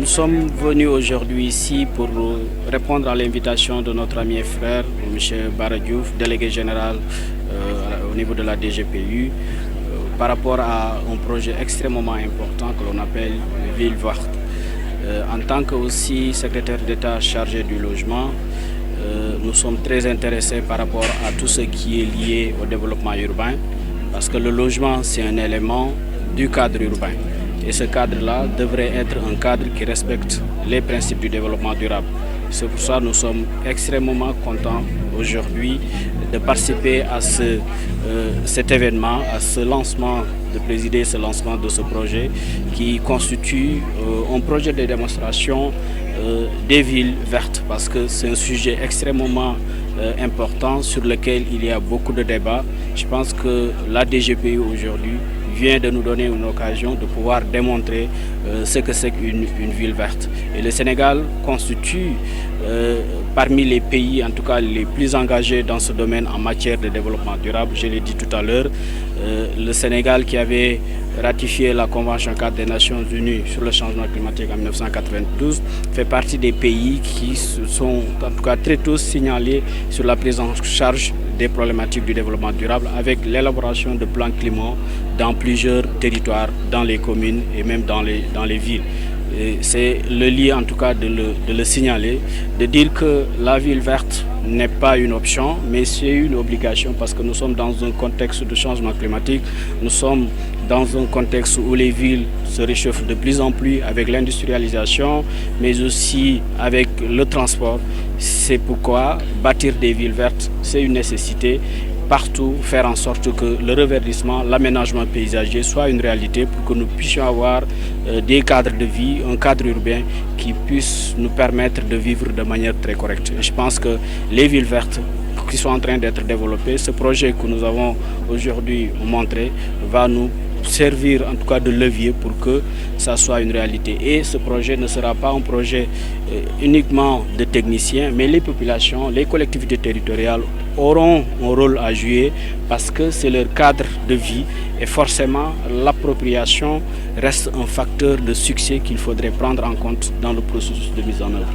Nous sommes venus aujourd'hui ici pour répondre à l'invitation de notre ami et frère, M. Bara Diouf, délégué général au niveau de la DGPU, par rapport à un projet extrêmement important que l'on appelle Ville verte. En tant que aussi secrétaire d'État chargé du logement, nous sommes très intéressés par rapport à tout ce qui est lié au développement urbain, parce que le logement, c'est un élément du cadre urbain. Et ce cadre-là devrait être un cadre qui respecte les principes du développement durable. C'est pour ça que nous sommes extrêmement contents aujourd'hui de participer à cet événement, à ce lancement, de présider ce lancement de ce projet qui constitue un projet de démonstration des villes vertes, parce que c'est un sujet extrêmement important sur lequel il y a beaucoup de débats. Je pense que la DGPU aujourd'hui vient de nous donner une occasion de pouvoir démontrer ce que c'est qu'une ville verte. Et le Sénégal constitue parmi les pays, en tout cas les plus engagés dans ce domaine en matière de développement durable. Je l'ai dit tout à l'heure, le Sénégal qui avait ratifié la Convention cadre des Nations Unies sur le changement climatique en 1992 fait partie des pays qui sont en tout cas très tôt signalés sur la prise en charge des problématiques du développement durable avec l'élaboration de plans climat dans plusieurs territoires, dans les communes et même dans les villes. C'est le lieu en tout cas de le signaler, de dire que la ville verte n'est pas une option, mais c'est une obligation parce que nous sommes dans un contexte de changement climatique, nous sommes dans un contexte où les villes se réchauffent de plus en plus avec l'industrialisation, mais aussi avec le transport. C'est pourquoi bâtir des villes vertes, c'est une nécessité. Partout, faire en sorte que le reverdissement, l'aménagement paysager soit une réalité pour que nous puissions avoir des cadres de vie, un cadre urbain qui puisse nous permettre de vivre de manière très correcte. Et je pense que les villes vertes qui sont en train d'être développées, ce projet que nous avons aujourd'hui montré va nous servir en tout cas de levier pour que ça soit une réalité. Et ce projet ne sera pas un projet uniquement de techniciens, mais les populations, les collectivités territoriales auront un rôle à jouer parce que c'est leur cadre de vie et forcément l'appropriation reste un facteur de succès qu'il faudrait prendre en compte dans le processus de mise en œuvre.